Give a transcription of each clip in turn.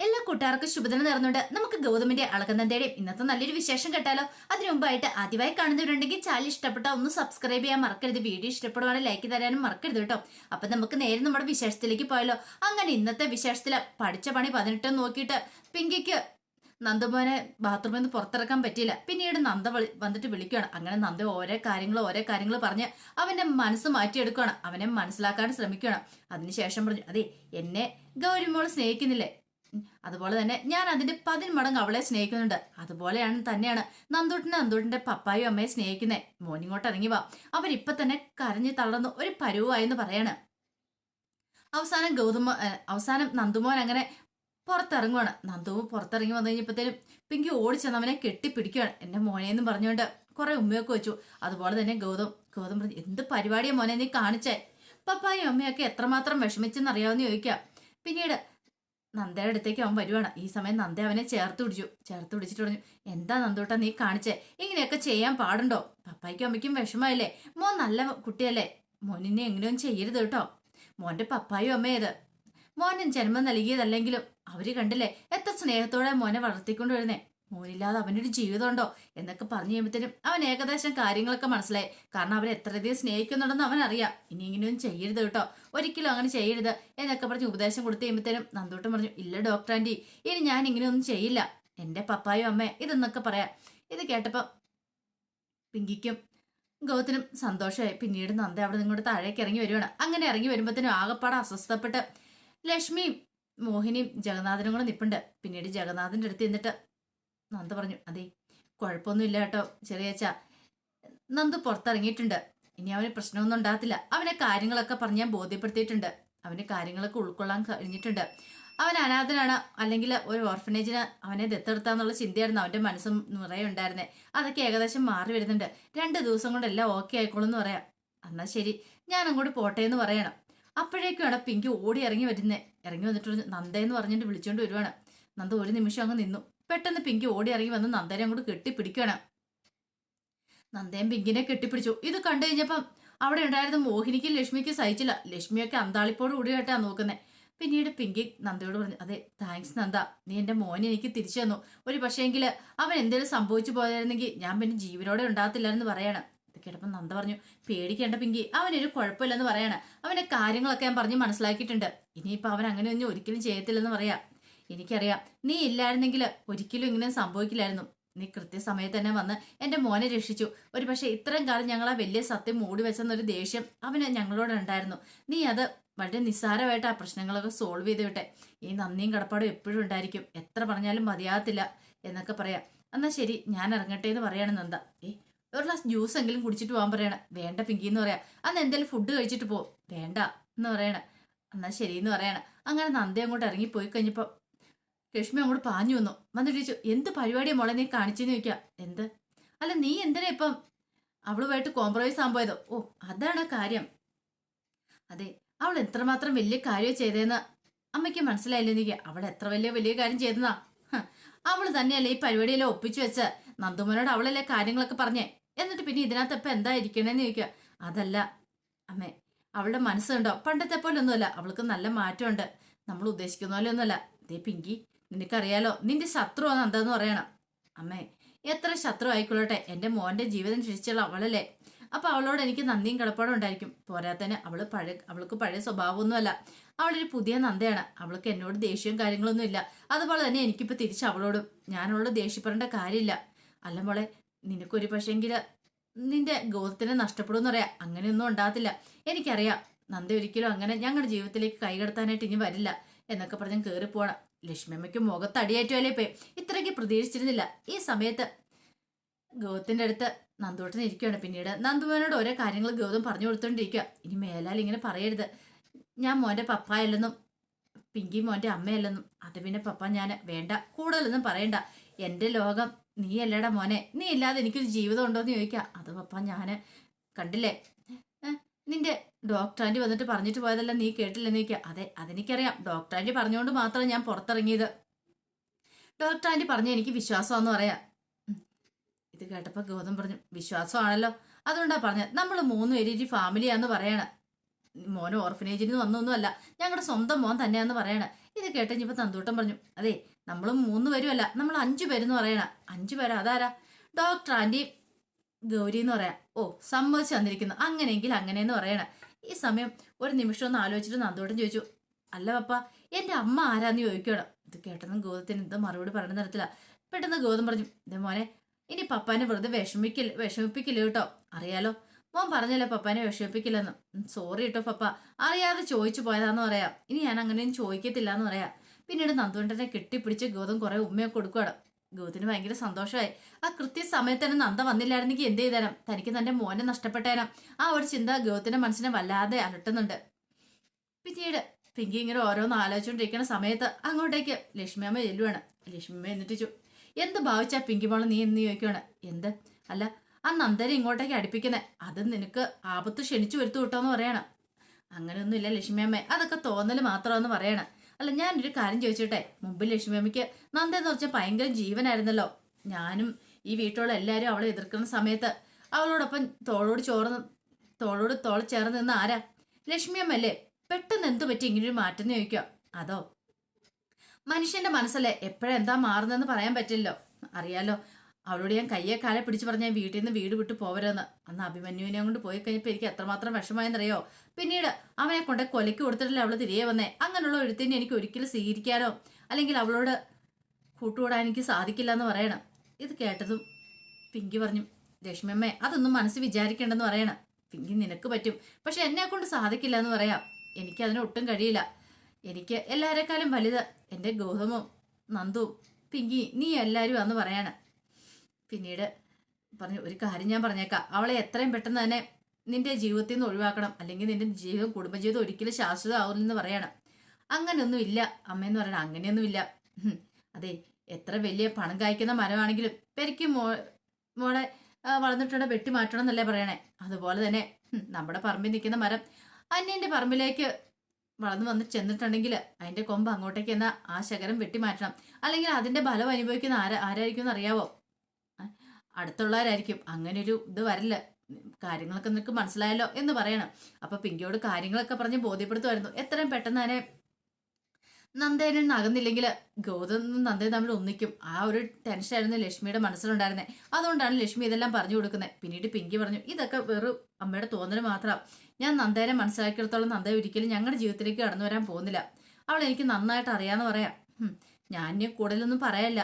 എല്ലാ കൂട്ടുകാർക്കും ശുഭദിനം നേർന്നുകൊണ്ട് നമുക്ക് ഗൗതമിന്റെ അളകനന്ദയുടെയും ഇന്നത്തെ നല്ലൊരു വിശേഷം കേട്ടാലോ. അതിനു മുമ്പായിട്ട് ആദ്യമായി കാണുന്നവരുണ്ടെങ്കിൽ ചാനൽ ഇഷ്ടപ്പെട്ട ഒന്ന് സബ്സ്ക്രൈബ് ചെയ്യാൻ മറക്കരുത്. വീഡിയോ ഇഷ്ടപ്പെടുവാണെങ്കിൽ ലൈക്ക് തരാനും മറക്കരുത് കേട്ടോ. അപ്പൊ നമുക്ക് നേരെ നമ്മുടെ വിശേഷത്തിലേക്ക് പോയാലോ. അങ്ങനെ ഇന്നത്തെ വിശേഷത്തില് പഠിച്ച പണി 18 നോക്കിയിട്ട് പിങ്കിക്ക് നന്ദമോനെ ബാത്റൂമിൽ നിന്ന് പുറത്തിറക്കാൻ പറ്റിയില്ല. പിന്നീട് നന്ദ വന്നിട്ട് വിളിക്കുകയാണ്. അങ്ങനെ നന്ദ ഓരോ കാര്യങ്ങൾ പറഞ്ഞ് അവന്റെ മനസ്സ് മാറ്റിയെടുക്കുകയാണ്. അവനെ മനസ്സിലാക്കാൻ ശ്രമിക്കുകയാണ്. അതിനുശേഷം പറഞ്ഞു, അതെ എന്നെ ഗൗരിമോള് സ്നേഹിക്കുന്നില്ലേ, അതുപോലെ തന്നെ ഞാൻ അതിന്റെ 10 മടങ്ങ് അവളെ സ്നേഹിക്കുന്നുണ്ട്. അതുപോലെയാണ് തന്നെയാണ് നന്ദൂട്ടിന്റെ പപ്പായും അമ്മയെ സ്നേഹിക്കുന്നേ. മോനിങ്ങോട്ട് ഇറങ്ങി വാ. അവരിപ്പൊ തന്നെ കരഞ്ഞു തളർന്ന് ഒരു പരുവായെന്ന് പറയാണ്. അവസാനം നന്ദുമോൻ അങ്ങനെ പുറത്തിറങ്ങുവാണ്. നന്ദുവും പുറത്തിറങ്ങി വന്നു കഴിഞ്ഞപ്പോഴത്തേനും പിങ്കി ഓടിച്ചെന്ന് അവനെ കെട്ടിപ്പിടിക്കുകയാണ്. എന്റെ മോനെന്നും പറഞ്ഞുകൊണ്ട് കുറെ ഉമ്മയൊക്കെ വെച്ചു. അതുപോലെ തന്നെ ഗൗതം പറഞ്ഞു, എന്ത് പരിപാടിയാ മോനെ നീ കാണിച്ചേ, പപ്പായും അമ്മയൊക്കെ എത്രമാത്രം വിഷമിച്ചെന്നറിയാവുന്ന ചോദിക്കാം. പിന്നീട് നന്ദയുടെ അടുത്തേക്ക് അവൻ വരുവാണ്. ഈ സമയം നന്ദ അവനെ ചേർത്ത് പിടിച്ചിട്ട് പറഞ്ഞു, എന്താ നന്ദൂട്ടാ നീ കാണിച്ചേ, ഇങ്ങനെയൊക്കെ ചെയ്യാൻ പാടുണ്ടോ, പപ്പായ്ക്കും അമ്മയ്ക്കും വിഷമമല്ലേ, മോൻ നല്ല കുട്ടിയല്ലേ, മോനിനെ എങ്ങനെയൊന്നും ചെയ്യരുത് കേട്ടോ. മോന്റെ പപ്പായും അമ്മയത് മോനും ജന്മം നൽകിയതല്ലെങ്കിലും അവര് കണ്ടില്ലേ എത്ര സ്നേഹത്തോടെ മോനെ വളർത്തിക്കൊണ്ട് വരുന്നേ, മോനില്ലാതെ അവനൊരു ജീവിതമുണ്ടോ എന്നൊക്കെ പറഞ്ഞു കഴിയുമ്പോഴത്തേനും അവൻ ഏകദേശം കാര്യങ്ങളൊക്കെ മനസ്സിലായി. കാരണം അവരെ എത്രയധികം സ്നേഹിക്കുന്നുണ്ടെന്ന് അവൻ അറിയാം. ഇനി ഇങ്ങനെയൊന്നും ചെയ്യരുത് കേട്ടോ, ഒരിക്കലും അങ്ങനെ ചെയ്യരുത് എന്നൊക്കെ പറഞ്ഞ് ഉപദേശം കൊടുത്തു കഴിയുമ്പോഴത്തേനും നന്ദൂട്ടൻ പറഞ്ഞു, ഇല്ല ഡോക്ടർ ആന്റി, ഇനി ഞാൻ ഇങ്ങനെയൊന്നും ചെയ്യില്ല, എന്റെ പപ്പായും അമ്മ ഇതെന്നൊക്കെ പറയാം. ഇത് കേട്ടപ്പോ പിങ്കിക്കും ഗൗതത്തിനും സന്തോഷമായി. പിന്നീട് നന്ദ അവിടെ നിങ്ങോട്ട് താഴേക്ക് ഇറങ്ങി വരുവാണ്. അങ്ങനെ ഇറങ്ങി വരുമ്പോഴത്തേനും ആകെപ്പാടെ അസ്വസ്ഥപ്പെട്ട് ലക്ഷ്മിയും മോഹിനിയും ജഗന്നാഥനും കൂടെ നിപ്പുണ്ട്. പിന്നീട് ജഗന്നാഥന്റെ അടുത്ത് എന്നിട്ട് നന്ദ പറഞ്ഞു, അതെ കുഴപ്പമൊന്നുമില്ല കേട്ടോ ചെറിയച്ച, നന്ദു പുറത്തിറങ്ങിയിട്ടുണ്ട്, ഇനി അവന് പ്രശ്നമൊന്നും ഉണ്ടാകത്തില്ല, അവനെ കാര്യങ്ങളൊക്കെ പറഞ്ഞ് ഞാൻ ബോധ്യപ്പെടുത്തിയിട്ടുണ്ട്, അവന് കാര്യങ്ങളൊക്കെ ഉൾക്കൊള്ളാൻ കഴിഞ്ഞിട്ടുണ്ട്, അവൻ അനാഥനാണ്, അല്ലെങ്കിൽ ഒരു ഓർഫനേജിന് അവനെ ദത്തെടുത്താന്നുള്ള ചിന്തയായിരുന്നു അവന്റെ മനസ്സും നിറയെ ഉണ്ടായിരുന്നേ. അതൊക്കെ ഏകദേശം മാറി വരുന്നുണ്ട്, 2 ദിവസം കൊണ്ട് എല്ലാം ഓക്കെ ആയിക്കോളും എന്ന് പറയാം. എന്നാ ശരി ഞാൻ അങ്ങോട്ട് പോട്ടെ എന്ന് പറയണം. അപ്പോഴേക്കുമാണ് പിങ്കി ഓടി ഇറങ്ങി വന്നിട്ട് നന്ദയെന്ന് പറഞ്ഞിട്ട് വിളിച്ചോണ്ട് വരുവാണ്. നന്ദ ഒരു നിമിഷം അങ്ങ് നിന്നു. പെട്ടെന്ന് പിങ്കി ഓടി ഇറങ്ങി വന്ന് നന്ദനെ അങ്ങോട്ട് കെട്ടിപ്പിടിക്കുകയാണ്. നന്ദയും പിങ്കിനെ കെട്ടിപ്പിടിച്ചു. ഇത് കണ്ടു കഴിഞ്ഞപ്പം അവിടെ ഉണ്ടായിരുന്ന മോഹിനിക്കും ലക്ഷ്മിക്കും സഹിച്ചില്ല. ലക്ഷ്മിയൊക്കെ അന്താളിപ്പോട് കൂടിയായിട്ടാ നോക്കുന്നത്. പിന്നീട് പിങ്കി നന്ദയോട് പറഞ്ഞു, അതെ താങ്ക്സ് നന്ദ, നീ എന്റെ മോനെ എനിക്ക് തിരിച്ചു തന്നു, ഒരു പക്ഷേങ്കിൽ അവൻ എന്തെങ്കിലും സംഭവിച്ചു പോയായിരുന്നെങ്കിൽ ഞാൻ പിന്നെ ജീവനോടെ ഉണ്ടാകത്തില്ലെന്ന് പറയണം. ഇത് കേട്ടപ്പോൾ നന്ദ പറഞ്ഞു, പേടിക്കേണ്ട പിങ്കി, അവനൊരു കുഴപ്പമില്ലെന്ന് പറയാണ്, അവന്റെ കാര്യങ്ങളൊക്കെ ഞാൻ പറഞ്ഞ് മനസ്സിലാക്കിയിട്ടുണ്ട്, ഇനിയിപ്പോൾ അവൻ അങ്ങനെയൊന്നും ഒരിക്കലും ചെയ്യത്തില്ലെന്ന് പറയാം. എനിക്കറിയാം നീ ഇല്ലായിരുന്നെങ്കിൽ ഒരിക്കലും ഇങ്ങനെ സംഭവിക്കില്ലായിരുന്നു, നീ കൃത്യസമയത്ത് തന്നെ വന്ന് എന്റെ മോനെ രക്ഷിച്ചു. ഒരു പക്ഷെ ഇത്രയും കാലം ഞങ്ങൾ ആ വലിയ സത്യം മൂടി വെച്ചെന്നൊരു ദേഷ്യം അവന് ഞങ്ങളോടുണ്ടായിരുന്നു, നീ അത് വളരെ നിസ്സാരമായിട്ട് ആ പ്രശ്നങ്ങളൊക്കെ സോൾവ് ചെയ്ത് വിട്ടെ. ഈ നന്ദിയും കടപ്പാടും എപ്പോഴും ഉണ്ടായിരിക്കും, എത്ര പറഞ്ഞാലും മതിയാകത്തില്ല എന്നൊക്കെ പറയാം. എന്നാ ശരി ഞാൻ ഇറങ്ങട്ടെ എന്ന് പറയാണ് നന്ദ. ഒരു ഗ്ലാസ് ജ്യൂസ് എങ്കിലും കുടിച്ചിട്ട് പോകാൻ പറയണം. വേണ്ട പിങ്കി എന്ന് പറയാം. അന്ന് എന്തെങ്കിലും ഫുഡ് കഴിച്ചിട്ട് പോ. വേണ്ട എന്ന് പറയണം. എന്നാ ശരി എന്ന് പറയണം. അങ്ങനെ നന്ദി അങ്ങോട്ട് ഇറങ്ങിപ്പോയി കഴിഞ്ഞപ്പോ ലക്ഷ്മി അങ്ങോട്ട് പാഞ്ഞു വന്നിട്ട് ചോദിച്ചു, എന്ത് പരിപാടിയാ മോളെ നീ കാണിച്ചെന്ന് ചോദിക്കുക. എന്ത്, അല്ല നീ എന്തിനാ ഇപ്പം അവളുമായിട്ട് കോംപ്രമൈസ് ആകാൻ പോയതോ? ഓ അതാണ് കാര്യം. അതെ അവൾ എത്രമാത്രം വലിയ കാര്യം ചെയ്തതെന്ന് അമ്മയ്ക്ക് മനസ്സിലായില്ലെന്നിരിക്കുക. അവൾ എത്ര വലിയ കാര്യം ചെയ്തെന്നാ, അവള് തന്നെയല്ലേ ഈ പരിപാടിയെല്ലാം ഒപ്പിച്ചു വെച്ച് നന്ദുമോനോട് അവളല്ലേ കാര്യങ്ങളൊക്കെ പറഞ്ഞേ, എന്നിട്ട് പിന്നെ ഇതിനകത്ത് ഇപ്പൊ എന്താ ഇരിക്കണേന്ന് ചോദിക്കുക. അതല്ല അമ്മേ, അവളുടെ മനസ്സുണ്ടോ പണ്ടത്തെ പോലെ ഒന്നുമല്ല, അവൾക്ക് നല്ല മാറ്റമുണ്ട്, നമ്മൾ ഉദ്ദേശിക്കുന്ന പോലെ ഒന്നുമല്ല. ദേ പിങ്കി, നിനക്കറിയാലോ നിന്റെ ശത്രുവാണ് എന്താന്ന് പറയണം. അമ്മേ എത്ര ശത്രു ആയിക്കൊള്ളട്ടെ, എന്റെ മോന്റെ ജീവിതം രക്ഷിച്ചുള്ള അവളല്ലേ, അപ്പൊ അവളോട് എനിക്ക് നന്ദിയും കടപ്പാടും ഉണ്ടായിരിക്കും. പോരാത്തന്നെ അവൾക്ക് പഴയ സ്വഭാവമൊന്നുമല്ല, അവളൊരു പുതിയ നന്ദയാണ്, അവൾക്ക് എന്നോട് ദേഷ്യവും കാര്യങ്ങളൊന്നും ഇല്ല. അതുപോലെ തന്നെ എനിക്കിപ്പോ തിരിച്ച് അവളോടും ഞാൻ അവളോട് ദേഷ്യപ്പെടേണ്ട കാര്യമില്ല. അല്ല മോളെ, നിനക്കൊരു പക്ഷേങ്കില് നിന്റെ ഗോത്രത്തിനെ നഷ്ടപ്പെടുമെന്ന് പറയാം, അങ്ങനെയൊന്നും ഉണ്ടാകത്തില്ല. എനിക്കറിയാം നന്ദ ഒരിക്കലും അങ്ങനെ ഞങ്ങളുടെ ജീവിതത്തിലേക്ക് കൈകടത്താനായിട്ട് ഇനി വരില്ല എന്നൊക്കെ പറഞ്ഞ് കയറിപ്പോണം. ലക്ഷ്മിയമ്മയ്ക്ക് മുഖത്തടിയേറ്റുമല്ലേ ഇപ്പൊ, ഇത്രയ്ക്ക് പ്രതീക്ഷിച്ചിരുന്നില്ല. ഈ സമയത്ത് ഗൗതത്തിന്റെ അടുത്ത് നന്ദൂട്ടൻ ഇരിക്കുകയാണ്. പിന്നീട് നന്ദുമോനോട് ഓരോ കാര്യങ്ങൾ ഗൗതം പറഞ്ഞു കൊടുത്തോണ്ടിരിക്കുക. ഇനി മേലാൽ ഇങ്ങനെ പറയരുത്, ഞാൻ മോന്റെ പപ്പായല്ലെന്നും പിങ്കി മോന്റെ അമ്മയല്ലെന്നും. അത് പിന്നെ പപ്പ ഞാൻ വേണ്ട, കൂടുതലൊന്നും പറയണ്ട, എന്റെ ലോകം നീ അല്ലടാ മോനെ, നീ ഇല്ലാതെ എനിക്കൊരു ജീവിതം ഉണ്ടോന്ന് ചോദിക്കുക. അത് പപ്പ ഞാന് കണ്ടില്ലേ, നിന്റെ ഡോക്ടർ ആന്റി വന്നിട്ട് പറഞ്ഞിട്ട് പോയതല്ല നീ കേട്ടില്ലെന്ന് ചോദിക്കുക. അതെ അതെനിക്കറിയാം, ഡോക്ടർ ആന്റി പറഞ്ഞുകൊണ്ട് മാത്രം ഞാൻ പുറത്തിറങ്ങിയത്, ഡോക്ടർ ആന്റി പറഞ്ഞ എനിക്ക് വിശ്വാസമാണെന്ന് പറയാം. ഇത് കേട്ടപ്പോ ഗൗതം പറഞ്ഞു, വിശ്വാസമാണല്ലോ, അതുകൊണ്ടാ പറഞ്ഞത്, നമ്മൾ 3 പേര് ഒരു ഫാമിലിയാന്ന് പറയണ, മോൻ ഓർഫനേജിൽ നിന്ന് വന്നൊന്നുമല്ല, ഞങ്ങളുടെ സ്വന്തം മോൻ തന്നെയാന്ന് പറയണ. ഇത് കേട്ടഞ്ഞപ്പോ നന്ദൂട്ടൻ പറഞ്ഞു, അതെ നമ്മൾ 3 പേരുമല്ല, നമ്മൾ 5 പേരെന്ന് പറയണ. 5 പേരാ? അതാരാ? ഡോക്ടർ ആന്റി, ഗൗരി എന്ന് പറയാം. ഓ, സമ്മതിച്ചു തന്നിരിക്കുന്നു. അങ്ങനെയെങ്കിൽ അങ്ങനെയെന്ന് പറയണ. ഈ സമയം ഒരു നിമിഷം ഒന്ന് ആലോചിച്ചിട്ട് നന്ദൂട്ടൻ ചോദിച്ചു, അല്ല പപ്പ, എന്റെ അമ്മ ആരാന്ന് ചോദിക്കണം. ഇത് കേട്ടതും ഗൗതത്തിന് എന്ത് മറുപടി പറയണ തരത്തില്ല. പെട്ടെന്ന് ഗൗതം പറഞ്ഞു, ഇതേ മോനെ, ഇനി പപ്പാനെ വെറുതെ വിഷമിപ്പിക്കില്ല കേട്ടോ. അറിയാലോ, മോൻ പറഞ്ഞല്ലേ പപ്പാനെ വിഷമിപ്പിക്കില്ലെന്ന്. സോറി കേട്ടോ പപ്പ, അറിയാതെ ചോദിച്ചു പോയതാന്ന് പറയാം. ഇനി ഞാൻ അങ്ങനെയും ചോദിക്കത്തില്ല എന്ന് പറയാം. പിന്നീട് നന്ദുവേട്ടനെ കെട്ടിപ്പിടിച്ച് ഗൗതം കുറെ ഉമ്മയൊക്കെ കൊടുക്കുകയാണ്. ഗൗതത്തിന് ഭയങ്കര സന്തോഷമായി. ആ കൃത്യസമയത്ത് തന്നെ നന്ദ വന്നില്ലായിരുന്നെങ്കിൽ എന്ത് ചെയ്തേരം, തനിക്ക് തന്റെ മോനെ നഷ്ടപ്പെട്ടേരം. ആ ഒരു ചിന്ത ഗൗതത്തിന്റെ മനസ്സിനെ വല്ലാതെ അലട്ടുന്നുണ്ട്. പിന്നീട് പിങ്കി ഇങ്ങനെ ഓരോന്ന് ആലോചിച്ചുകൊണ്ടിരിക്കുന്ന സമയത്ത് അങ്ങോട്ടേക്ക് ലക്ഷ്മിയമ്മ ചെല്ലുവാണ്. ലക്ഷ്മിയമ്മ എന്നിട്ടിച്ചു, എന്ത് ഭാവിച്ചാ പിങ്കി മോളെ നീ എന്ന് ചോദിക്കുവാണ്. എന്ത്? അല്ല, ആ നന്ദനെ ഇങ്ങോട്ടേക്ക് അടുപ്പിക്കുന്നേ, അത് നിനക്ക് ആപത്ത് ക്ഷണിച്ചു വരുത്തു കിട്ടോന്ന് പറയണം. അങ്ങനെയൊന്നുമില്ല ലക്ഷ്മിയമ്മ, അതൊക്കെ തോന്നൽ മാത്രമെന്ന് പറയണം. അല്ല, ഞാനൊരു കാര്യം ചോദിച്ചോട്ടെ. മുമ്പ് ലക്ഷ്മിയമ്മയ്ക്ക് നന്ദ എന്ന് വെച്ചാൽ ഭയങ്കര ജീവനായിരുന്നല്ലോ. ഞാനും ഈ വീട്ടിലുള്ള എല്ലാവരും അവളെ എതിർക്കുന്ന സമയത്ത് അവളോടൊപ്പം തോളോട് തോൾ ചേർന്ന് നിന്ന് ആരാ? ലക്ഷ്മിയമ്മല്ലേ? പെട്ടെന്ന് എന്തു പറ്റി ഇങ്ങനൊരു മാറ്റം എന്ന് ചോദിക്കുക. അതോ, മനുഷ്യന്റെ മനസ്സല്ലേ, എപ്പോഴെന്താ മാറുന്നതെന്ന് പറയാൻ പറ്റില്ലല്ലോ. അറിയാലോ, അവളോട് ഞാൻ കയ്യെ കാലെ പിടിച്ചു പറഞ്ഞാൽ വീട്ടിൽ നിന്ന് വീട് വിട്ടു പോവരുതെന്ന്. അന്ന് അഭിമന്യുവിനെ കൊണ്ട് പോയി കഴിഞ്ഞപ്പോൾ എനിക്ക് എത്രമാത്രം വിഷമമായെന്നറിയോ. പിന്നീട് അവനെ കൊണ്ട് കൊലയ്ക്ക് കൊടുത്തിട്ടല്ലേ അവള് തിരികെ വന്നേ. അങ്ങനെയുള്ള ഒരുത്തിനെ എനിക്ക് ഒരിക്കലും സ്വീകരിക്കാനോ അല്ലെങ്കിൽ അവളോട് കൂട്ടുകൂടാൻ എനിക്ക് സാധിക്കില്ല എന്ന് പറയണം. ഇത് കേട്ടതും പിങ്കി പറഞ്ഞു, രശ്മിയമ്മേ, അതൊന്നും മനസ്സ് വിചാരിക്കേണ്ടെന്ന് പറയണം. പിങ്കി, നിനക്ക് പറ്റും, പക്ഷെ എന്നെ കൊണ്ട് സാധിക്കില്ല എന്ന് പറയാം. എനിക്ക് അതിന് ഒട്ടും കഴിയില്ല. എനിക്ക് എല്ലാവരെക്കാളും വലുത് എൻ്റെ ഗൗതമും നന്ദുവും. പിങ്കി, നീ എല്ലാവരും അന്ന് പറയാണ്. പിന്നീട് പറഞ്ഞു, ഒരു കാര്യം ഞാൻ പറഞ്ഞേക്കാം, അവളെ എത്രയും പെട്ടെന്ന് തന്നെ നിന്റെ ജീവിതത്തിൽ നിന്ന് ഒഴിവാക്കണം, അല്ലെങ്കിൽ നിന്റെ കുടുംബജീവിതം ഒരിക്കലും ശാശ്വതമാവില്ലെന്ന് പറയണം. അങ്ങനെയൊന്നും ഇല്ല അമ്മയെന്ന് പറയണം. അങ്ങനെയൊന്നുമില്ല. അതെ, എത്ര വലിയ പണം കായ്ക്കുന്ന മരമാണെങ്കിലും പെരിക്കും മോളെ വളർന്നിട്ടുണ്ടെ വെട്ടി മാറ്റണം എന്നല്ലേ പറയണേ. അതുപോലെ തന്നെ നമ്മുടെ പറമ്പിൽ നിൽക്കുന്ന മരം അന്യന്റെ പറമ്പിലേക്ക് വളർന്നു വന്ന് ചെന്നിട്ടുണ്ടെങ്കിൽ അതിന്റെ കൊമ്പ് അങ്ങോട്ടേക്ക് എന്നാൽ ആ ശകരം വെട്ടി മാറ്റണം. അല്ലെങ്കിൽ അതിന്റെ ഫലം അനുഭവിക്കുന്ന ആരായിരിക്കും എന്ന് അറിയാവോ? അടുത്തുള്ളവരായിരിക്കും. അങ്ങനെ ഒരു ഇത് വരില്ല. കാര്യങ്ങളൊക്കെ നിനക്ക് മനസ്സിലായല്ലോ എന്ന് പറയണം. അപ്പൊ പിങ്കിയോട് കാര്യങ്ങളൊക്കെ പറഞ്ഞ് ബോധ്യപ്പെടുത്തുമായിരുന്നു. എത്രയും പെട്ടെന്ന് തന്നെ നന്ദേനിൽ നിന്ന് അകന്നില്ലെങ്കിൽ ഗൗതമും നന്ദയും തമ്മിൽ ഒന്നിക്കും. ആ ഒരു ടെൻഷനായിരുന്നു ലക്ഷ്മിയുടെ മനസ്സിലുണ്ടായിരുന്നത്. അതുകൊണ്ടാണ് ലക്ഷ്മി ഇതെല്ലാം പറഞ്ഞു കൊടുക്കുന്നത്. പിന്നീട് പിങ്കി പറഞ്ഞു, ഇതൊക്കെ വെറും അമ്മയുടെ തോന്നൽ മാത്രം. ഞാൻ നന്ദേനെ മനസ്സിലാക്കിയിടത്തോളം നന്ദ ഒരിക്കലും ഞങ്ങളുടെ ജീവിതത്തിലേക്ക് കടന്നു വരാൻ പോകുന്നില്ല. അവൾ എനിക്ക് നന്നായിട്ട് അറിയാന്ന് പറയാം. ഞാൻ ഇനി കൂടുതലൊന്നും പറയല്ല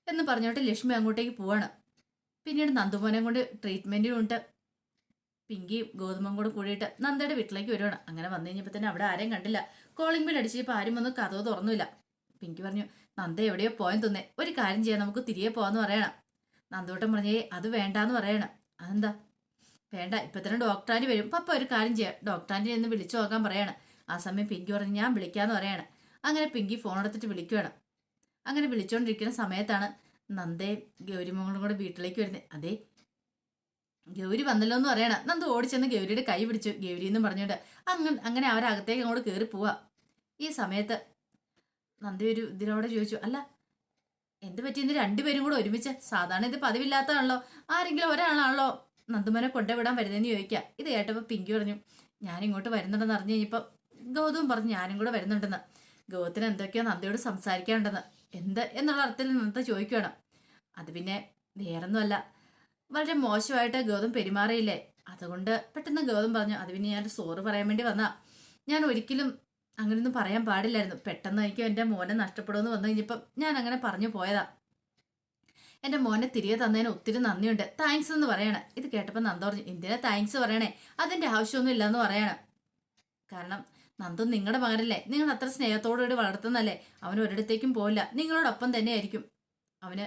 എന്ന് പറഞ്ഞോട്ട് ലക്ഷ്മി അങ്ങോട്ടേക്ക് പോവാണ്. പിന്നീട് നന്ദുമോനെ കൊണ്ട് ട്രീറ്റ്മെന്റും ഉണ്ട്. പിങ്കിയും ഗൗതമും കൂടെ കൂടിയിട്ട് നന്ദയുടെ വീട്ടിലേക്ക് വരുവാണ്. അങ്ങനെ വന്നു കഴിഞ്ഞപ്പോൾ തന്നെ അവിടെ ആരെയും കണ്ടില്ല. കോളിംഗ് ബെൽ അടിച്ചപ്പോൾ ആരും വന്ന് കഥവ് തുറന്നില്ല. പിങ്കി പറഞ്ഞു, നന്ദ എവിടെയോ പോയെന്ന് തോന്നേ, ഒരു കാര്യം ചെയ്യാം, നമുക്ക് തിരികെ പോകാന്ന് പറയണം. നന്ദൂട്ടൻ പറഞ്ഞേ, അത് വേണ്ടാന്ന് പറയണം. അതെന്താ വേണ്ട? ഇപ്പൊ തന്നെ ഡോക്ടറാൻറ്റി വരും. പപ്പ ഒരു കാര്യം ചെയ്യാം, ഡോക്ടറാൻറ്റി എന്ന് വിളിച്ചു നോക്കാൻ പറയണം. ആ സമയം പിങ്കി പറഞ്ഞു, ഞാൻ വിളിക്കാന്ന് പറയണം. അങ്ങനെ പിങ്കി ഫോൺ എടുത്തിട്ട് വിളിക്കുകയാണ്. അങ്ങനെ വിളിച്ചുകൊണ്ടിരിക്കുന്ന സമയത്താണ് നന്ദയും ഗൗരിമോളും കൂടെ വീട്ടിലേക്ക് വരുന്നത്. അതേ, ഗൗരി വന്നല്ലോ എന്ന് പറയണം. നന്ദു ഓടിച്ചെന്ന് ഗൗരിയുടെ കൈ പിടിച്ചു. ഗൗരി എന്നും പറഞ്ഞുകൊണ്ട് അങ്ങനെ അവരകത്തേക്ക് അങ്ങോട്ട് കയറി പോവാ. ഈ സമയത്ത് നന്ദി ഒരു ഇതിനോടെ ചോദിച്ചു, അല്ല എന്ത് പറ്റി ഇന്ന് രണ്ടുപേരും കൂടെ ഒരുമിച്ച്? സാധാരണ ഇത് പതിവില്ലാത്തതാണല്ലോ. ആരെങ്കിലും ഒരാളാണല്ലോ നന്ദുമനെ കൊണ്ടുവിടാൻ വരുന്നതെന്ന് ചോദിക്കുക. ഇത് കേട്ടപ്പോൾ പിങ്കി പറഞ്ഞു, ഞാനിങ്ങോട്ട് വരുന്നുണ്ടെന്ന് അറിഞ്ഞു കഴിഞ്ഞപ്പോൾ ഗൗതവും പറഞ്ഞു ഞാനും കൂടെ വരുന്നുണ്ടെന്ന്. ഗൗതത്തിന് എന്തൊക്കെയോ നന്ദയോട് സംസാരിക്കാനുണ്ടെന്ന്. എന്ത് എന്നുള്ള അർത്ഥത്തിൽ നന്ദ ചോദിക്കുകയാണ്. അത് പിന്നെ വേറൊന്നുമല്ല, വളരെ മോശമായിട്ട് ഗൗതം പെരുമാറിയില്ലേ, അതുകൊണ്ട് പെട്ടെന്ന് ഗൗതം പറഞ്ഞു, അത് പിന്നെ ഞാൻ സോറി പറയാൻ വേണ്ടി വന്നാ. ഞാൻ ഒരിക്കലും അങ്ങനെയൊന്നും പറയാൻ പാടില്ലായിരുന്നു. പെട്ടെന്ന് എനിക്ക് എൻ്റെ മോനെ നഷ്ടപ്പെടുമെന്ന് വന്നു കഴിഞ്ഞപ്പം ഞാൻ അങ്ങനെ പറഞ്ഞു പോയതാ. എൻ്റെ മോനെ തിരികെ തന്നതിന് ഒത്തിരി നന്ദിയുണ്ട്, താങ്ക്സ് എന്ന് പറയണം. ഇത് കേട്ടപ്പോൾ നന്ദ പറഞ്ഞു, എന്തിനാ താങ്ക്സ് പറയണേ, അതിൻ്റെ ആവശ്യമൊന്നും ഇല്ലയെന്ന് പറയണം. കാരണം നന്ദു നിങ്ങളുടെ മകനല്ലേ, നിങ്ങൾ അത്ര സ്നേഹത്തോടുകൂടി വളർത്തുന്നല്ലേ. അവൻ ഒരിടത്തേക്കും പോയില്ല, നിങ്ങളോടൊപ്പം തന്നെ ആയിരിക്കും. അവന്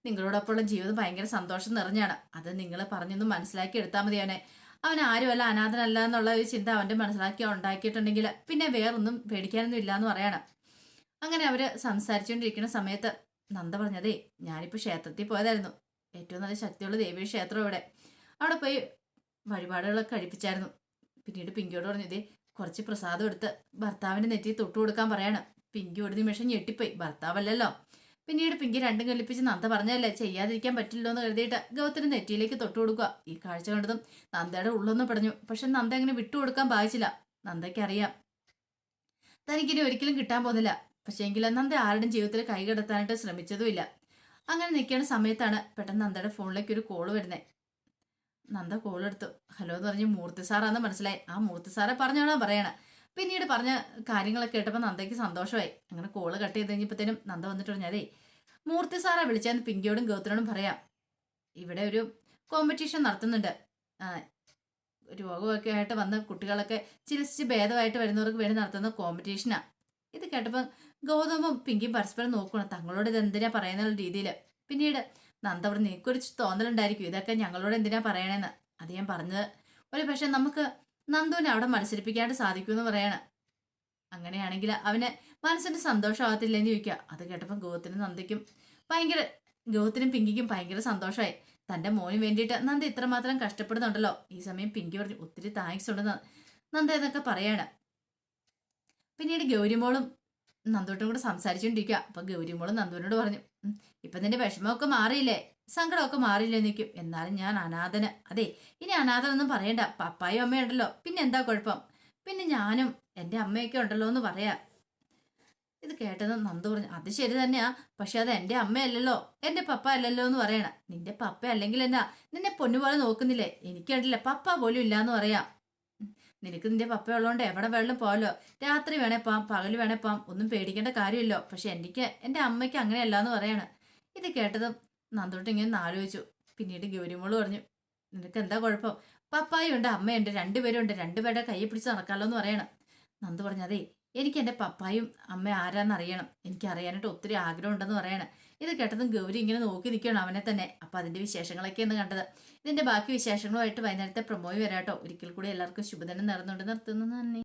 നിങ്ങളോടൊപ്പമുള്ള ജീവിതം ഭയങ്കര സന്തോഷം നിറഞ്ഞാണ്. അത് നിങ്ങൾ പറഞ്ഞൊന്നും മനസ്സിലാക്കി എടുത്താൽ മതിയാണ്. അവൻ ആരുമല്ല, അനാഥനല്ല എന്നുള്ള ഒരു ചിന്ത അവൻ്റെ മനസ്സിലാക്കി ഉണ്ടാക്കിയിട്ടുണ്ടെങ്കിൽ പിന്നെ വേറൊന്നും പേടിക്കാനൊന്നും ഇല്ല എന്ന് പറയണം. അങ്ങനെ അവർ സംസാരിച്ചുകൊണ്ടിരിക്കുന്ന സമയത്ത് നന്ദ പറഞ്ഞതേ, ഞാനിപ്പോൾ ക്ഷേത്രത്തിൽ പോയതായിരുന്നു. ഏറ്റവും നല്ല ശക്തിയുള്ള ദേവീ ക്ഷേത്രം ഇവിടെ. അവിടെ പോയി വഴിപാടുകളൊക്കെ കഴിപ്പിച്ചായിരുന്നു. പിന്നീട് പിങ്കിയോട് പറഞ്ഞു, ഇതേ കുറച്ച് പ്രസാദം എടുത്ത് ഭർത്താവിൻ്റെ നെറ്റി തൊട്ടു കൊടുക്കാൻ പറയാണ്. പിങ്കി ഒരു നിമിഷം ഞെട്ടിപ്പോയി, ഭർത്താവല്ലല്ലോ. പിന്നീട് പിങ്കി രണ്ടും കൽപ്പിച്ച് നന്ദ പറഞ്ഞല്ലേ ചെയ്യാതിരിക്കാൻ പറ്റില്ലോ എന്ന് കരുതിയിട്ട് ഗൗതത്തിന് നെറ്റിയിലേക്ക് തൊട്ടു കൊടുക്കുക. ഈ കാഴ്ച കണ്ടതും നന്ദയുടെ ഉള്ളൊന്നും പടഞ്ഞു. പക്ഷെ നന്ദ അങ്ങനെ വിട്ടുകൊടുക്കാൻ ഭാവിച്ചില്ല. നന്ദയ്ക്ക് അറിയാം തനിക്കിനി ഒരിക്കലും കിട്ടാൻ പോകുന്നില്ല. പക്ഷേ എങ്കിലും നന്ദ ആരുടെയും ജീവിതത്തിൽ കൈ കടത്താനായിട്ട് ശ്രമിച്ചതുമില്ല. അങ്ങനെ നിൽക്കുന്ന സമയത്താണ് പെട്ടെന്ന് നന്ദയുടെ ഫോണിലേക്ക് ഒരു കോള് വരുന്നത്. നന്ദ കോൾ എടുത്തു. ഹലോ എന്ന് പറഞ്ഞ് മൂർത്തി സാറാന്ന് മനസ്സിലായി. ആ മൂർത്തി സാറെ പറഞ്ഞാണോ പറയണേ. പിന്നീട് പറഞ്ഞ കാര്യങ്ങളൊക്കെ കേട്ടപ്പോൾ നന്ദയ്ക്ക് സന്തോഷമായി. അങ്ങനെ കോള് കട്ട് ചെയ്ത് കഴിഞ്ഞപ്പോഴത്തേനും നന്ദ വന്നിട്ട് പറഞ്ഞാലേ, മൂർത്തി സാറെ വിളിച്ചാൽ പിങ്കിയോടും ഗൗതമിനോടും പറയാം, ഇവിടെ ഒരു കോമ്പറ്റീഷൻ നടത്തുന്നുണ്ട്. ആ, രോഗമൊക്കെ ആയിട്ട് വന്ന കുട്ടികളൊക്കെ ചികിത്സിച്ച് ഭേദമായിട്ട് വരുന്നവർക്ക് വേണ്ടി നടത്തുന്ന കോമ്പറ്റീഷനാണ്. ഇത് കേട്ടപ്പോൾ ഗൗതമും പിങ്കിയും പരസ്പരം നോക്കണം, തങ്ങളോട് ഇത് എന്തിനാ പറയുന്ന രീതിയിൽ. പിന്നീട് നന്ദ പറഞ്ഞു, നീക്കൊരു തോന്നലുണ്ടായിരിക്കും ഇതൊക്കെ ഞങ്ങളോട് എന്തിനാ പറയണേന്ന്. അത് ഞാൻ പറഞ്ഞത് ഒരു പക്ഷെ നമുക്ക് നന്ദുവിനെ അവിടെ മത്സരിപ്പിക്കാണ്ട് സാധിക്കുമെന്ന് പറയാണ്. അങ്ങനെയാണെങ്കിൽ അവന് മനസ്സിന് സന്തോഷമാകത്തില്ലെന്ന് ചോദിക്കുക. അത് കേട്ടപ്പോൾ ഗൗതത്തിനും പിങ്കിക്കും ഭയങ്കര സന്തോഷമായി. തൻ്റെ മോന് വേണ്ടിയിട്ട് നന്ദ ഇത്രമാത്രം കഷ്ടപ്പെടുന്നുണ്ടല്ലോ. ഈ സമയം പിങ്കി പറഞ്ഞു, ഒത്തിരി താങ്ക്സ് ഉണ്ട് നന്ദ എന്നൊക്കെ പറയാണ്. പിന്നീട് ഗൗരിമോളും നന്ദോട്ടും കൂടെ സംസാരിച്ചുകൊണ്ടിരിക്കുക. അപ്പൊ ഗൗരിമോളും നന്ദുവിനോട് പറഞ്ഞു, ഇപ്പൊ നിന്റെ വിഷമമൊക്കെ മാറിയില്ലേ, സങ്കടമൊക്കെ മാറിയില്ലേ നിൽക്കും. എന്നാലും ഞാൻ അനാഥന്. അതെ, ഇനി അനാഥനൊന്നും പറയണ്ട, പപ്പായും അമ്മയുണ്ടല്ലോ, പിന്നെ എന്താ കുഴപ്പം, പിന്നെ ഞാനും എൻ്റെ അമ്മയൊക്കെ ഉണ്ടല്ലോ എന്ന് പറയാ. ഇത് കേട്ടത് നന്ദു പറഞ്ഞു, അത് ശരി തന്നെയാ, പക്ഷെ അത് എൻ്റെ അമ്മയല്ലല്ലോ, എൻ്റെ പപ്പ അല്ലല്ലോ എന്ന് പറയണ. നിന്റെ പപ്പ അല്ലെങ്കിൽ എന്നാ, നിന്നെ പൊന്നുപോലെ നോക്കുന്നില്ലേ, എനിക്കണ്ടില്ല പപ്പ പോലും ഇല്ലാന്ന് പറയാം. നിനക്ക് നിന്റെ പപ്പ ഉള്ളതുകൊണ്ട് എവിടെ വെള്ളം പോകലോ, രാത്രി വേണേ പോവാം, പകൽ വേണേ പോവാം, ഒന്നും പേടിക്കേണ്ട കാര്യമില്ലോ. പക്ഷെ എൻ്റെ അമ്മയ്ക്ക് അങ്ങനെയല്ല എന്ന് പറയാണ്. ഇത് കേട്ടതും നന്ദോട്ട് ഇങ്ങനെ ആലോചിച്ചു. പിന്നീട് ഗൗരിമോള് പറഞ്ഞു, നിനക്ക് എന്താ കുഴപ്പം, പപ്പായും ഉണ്ട് അമ്മയുണ്ട്, രണ്ടുപേരും ഉണ്ട്, രണ്ടുപേരുടെ കയ്യെ പിടിച്ച് നടക്കാമല്ലോ എന്ന് പറയണം. നന്ദു പറഞ്ഞു, അതെ എനിക്ക് എൻ്റെ പപ്പായും അമ്മ ആരാന്ന് അറിയണം, എനിക്ക് അറിയാനായിട്ട് ഒത്തിരി ആഗ്രഹം ഉണ്ടെന്ന് പറയണം. ഇത് കേട്ടതും ഗൗരി ഇങ്ങനെ നോക്കി നിൽക്കണം അവനെ തന്നെ. അപ്പം അതിൻ്റെ വിശേഷങ്ങളൊക്കെയാണ് കണ്ടത്. ഇതിൻ്റെ ബാക്കി വിശേഷങ്ങളുമായിട്ട് വൈകുന്നേരത്തെ പ്രൊമോയി വരാട്ടോ. ഒരിക്കൽ കൂടി എല്ലാവർക്കും ശുഭദിനം നേർന്നുകൊണ്ട് നിർത്തുന്നു. നന്ദി.